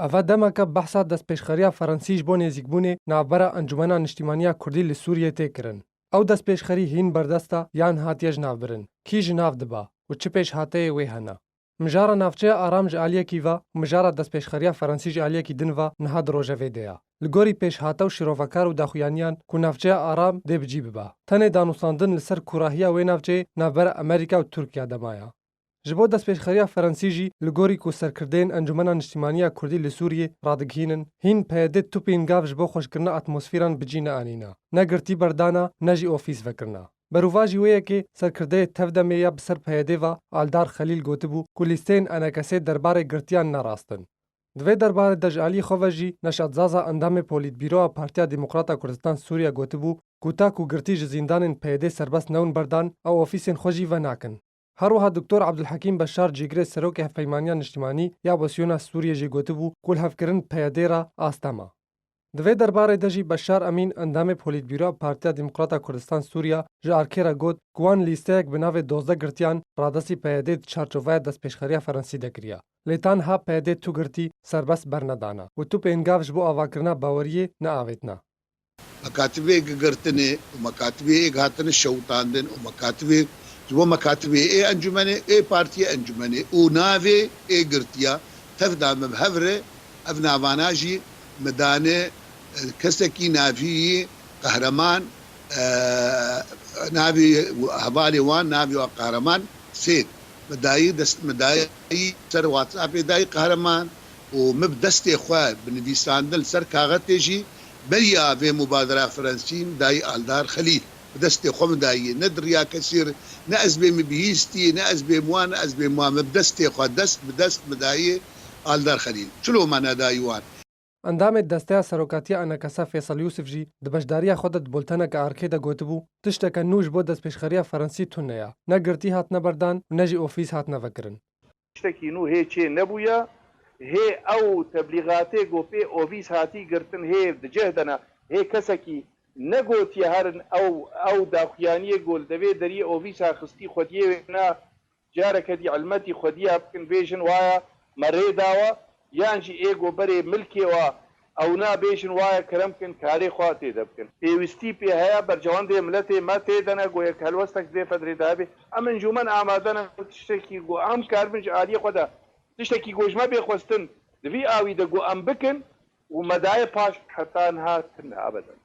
Ava demeke behsa destpêşxeriya Fransî ji bo nêzîkbûnê navbera Encumena Niştimaniya Kurdî li Sûriyê tê kirin. Ew destpêşxerî hîn berdesta yan hatiye ji navbirin. Kî ji nav diba û çi pêşhateyê wê hene? Mijara navçeya aram ji aliyekî ve û mijara destpêşxeriya Fransî ji aliyekî din ve niha di rojevê de ye. Li gorî pêşhate û şîrovekar û daxuyaniyan ku navçeya aram dê bicî bibe. Tenê danûstandin li ser kurahiya wê navçeyê navbera Amerîka û Tirkiye de maye. Ji bo destpêşxeriya Fransî jî li gorî ku serkirdeyên Encumena Niştimaniya Kurdî li Sûriyê radigihînin, hîn peyedê tupên gav ji bo xweşkirina atmosfêran bicî neanîne. Ne girtî berdana, ne jî ofîs vekirina. Berûva jî wê yekê serkirdeyê Tevdemê ya bi ser peyedê ve Aldar Xelîl gotibû ku lîsteyên enekesê derbarê girtiyan nerastin. Di vê derbarê de ji aliyê xwe ve jî Neşatzaza endamê Polîtbîroya Partiya Demokrata Kurdistan Sûriya gotibû ku ta ku girtî ji zîndanên peyedê serbest newin berdan, ew ofîsên xwe jî venakin. Herwiha Dr. Abdulhekîm Beşar Cîgirê Serokê Hevpeymaniya Niştimanî ya Opozîsyona Sûriyê jî gotibû ku lihevkirin peyedê re asta me. Di vê derbarê de jî Beşar Emîn endamê Polîtbîroya Partiya Demokrata Kurdistan Sûriya ji arkê re got ku wan lîsteyek bi navê 12 girtiyan radestî peyedê di çarçoveya destpêşxeriya Fransî de kiriye. Lê tanha peyedê tu girtî serbest bernedane û tupên gav ji bo avakirina baweriyê neavêtine. مکاتبê girtinê û mekatibê hatine şewtandin û mekatibê ji bo mekatibê ê encûmenê ê partiya encûmenê û navê ê girtiya tevda me bi hev re ev navana jî me dane kesekî navî qehreman navê hevalê wan navê wa qehreman sêr me dayî ser WhatsAppê dayî qehreman û me bi destê xwe bi nivîsandin li ser kaxetê jî beriya vê mubadera Fransîn dayî Aldar Xelîl bi destê xwe me dayî ne diriya kesîr ne ez bê me bihîstî ne ez bê wan ne ez bê wan me bi destê xwe dest bi dest me dayî Aldar Xelîl çilo me nedayî wan. Endamê desteya serokatiya enekesa Fêsal Yûsif jî di beşdariya xwe de di bulteneka arkê de gotibû tişteke nû ji bo destpêşxeriya Fransî tune ye. Ne girtî hatine berdan û ne jî ofîs hatine vekirin. Tiştekî nû hê çê nebûye, hê ew teblîgatê gopê ofîs hatî girtin hê di cih de ne hê kesekî negotiye herin ew daxuyaniyê gol devê deriyê ofîsa xistî xwediyê ne careke dî ilmetî xwediya bikin bêjin waya me rê dawe yan jî ê goberê milkê wa ew nabêjin waya kiremkin karê xwe tê de bikin. Pêwîstî pê heye bercewendê miletê me tê de ne goyek helwestek dê fedrê dabe em encûmen amade ne tiştekî got em karbin ji aliyê xwe de tiştekî gojme bê xwestin di vî awî de got em bikin û medayê paş heta niha kin abeden.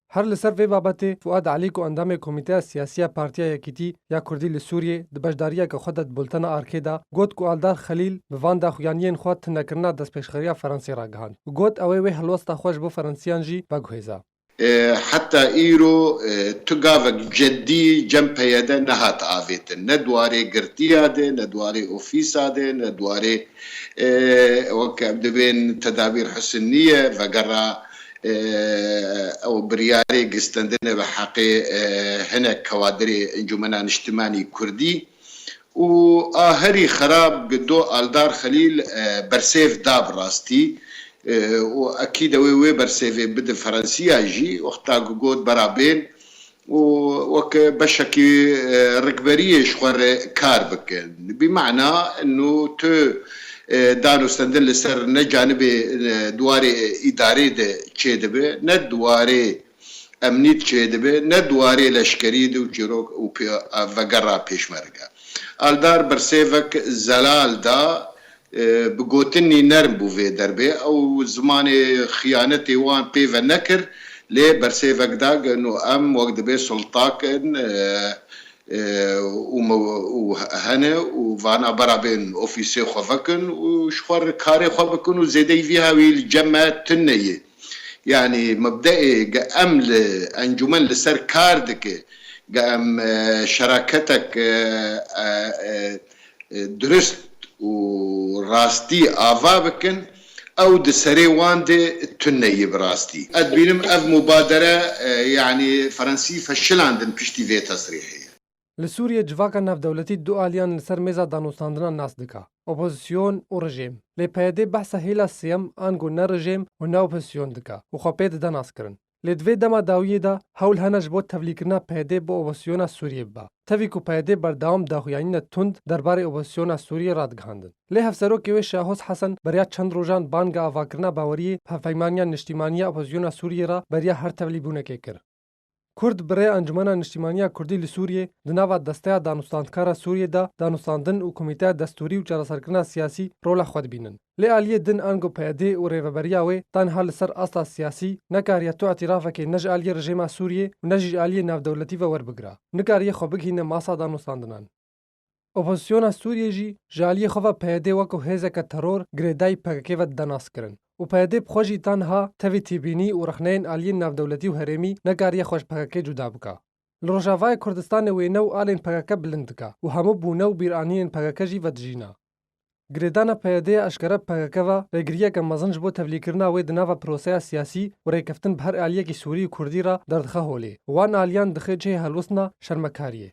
Her li ser vê babetê Fuad Elî ku endamê Komîteya Siyasî ya Partiya Yekîtî ya Kurdî li Sûriyê di beşdariyeke xwe de di bultena arkê de got ku Aldar Xelîl bi van daxuyaniyên xwe tunekirina destpêşxeriya Fransê ragihand û got ew ê wê helwesta xwe ji bo Fransiyan jî veguhêze. حتى إيرو تقافك جدي جنبه ده نهات آفيتن ندواري قرتيا ده ندواري أوفيسا ده ندواري وكب دبين تدابير حسنية فقرا أو برياري قستندنا بحقي هنا كوادري انجمنا اجتماعي كردي وآهري خراب قدو آلدار خليل برسيف داب راستي واكيد وي برسيفي بد فرنسيه جي وقتا قود برابين وك بشكي ركبريه شخور كاربك بمعنى انه تو دانو سندن لسر نجانب دواري اداري ده چيدبه ندواري امنيت چيدبه ندواري لشكري دو جيروك او وغرا پيشمرگا الدار برسيفك زلال دا بگوتنی نرم بووی دربه او زمان خیانتی وان پیو نکر لی برسی وقداغ نو ام وقت به سلطاکن و هنه و وانا برابن اوفیسی خوفکن و شخور کاری خوفکن و زیده فيها الجمع تنیه يعني مبدئي قام انجمن لسر كاردك قام شراكتك درست وراستي آفا بكن أو دسري واندي تنيي براستي أدبينم أف مبادرة يعني فرنسي فشل عندن بشتي في تصريحية لسوريا جواكا ناف دولتي دو آليان لسر ميزا دانوستاندنا ناس دكا اوپوزيسيون و رژيم لي پيدي بحثا هيلا سيم آنگو نا رژيم و نا اوپوزيسيون دكا و خو پيد دا ناس کرن لێ دوێ دەما داویەدا هەول هەنە ji bo tevlîkirina PYD بۆ opozîsyona Sûriyê biba. Tevî ku PYD berdewam daxuyanîna tund derbarê opozîsyona Sûriyê radigihandin. Lê hevserokê wê Şahos Hesan beriya çend rojan banga avakirina baweriyê hevpeymaniya niştîmaniya opozîsyona Sûriyê ra beriya her tevlîbûnekê kir. Kurd bi rê Encumena Niştîmaniya Kurdî li Sûriyê di nava desteya danûstandkara Sûriyê de danûstandin û komîteya destûrî û çareserkirina siyasî rola xwe dibînin. Lê aliyê din ango PYD û rêveberiya wê tenha li ser asla siyasî nekariye tu îtirafekê ne ji aliyê rejîma Sûriyê û ne jî ji aliyê navdewletî ve werbigira. Nikariye xwe bigihîne masa danûstandinan. Opozîsyona Sûriyê jî ji aliyê xwe ve PYD wekû hêzeke teror girêdayî PKK ve denas kirin. û PYD bi xwe jî tenha tevî tîbînî û rexneyên aliyên navdewletî û herêmî nekariye xwe ji PKK cuda bika. Li Rojavayê Kurdistanê wêne û alên PKK bilind dike û hemû bûne û bîranînên PKK jî vedijîne. Girêdana PYD eşkere PKK ve rêgiriyeke mezin ji bo tevlîkirina wê di nava proseya siyasî û rêkeftin bi her aliyekî Sûrî û Kurdî ra derdixe holê. Wan aliyan dixe cihê helwestna şermekariyê.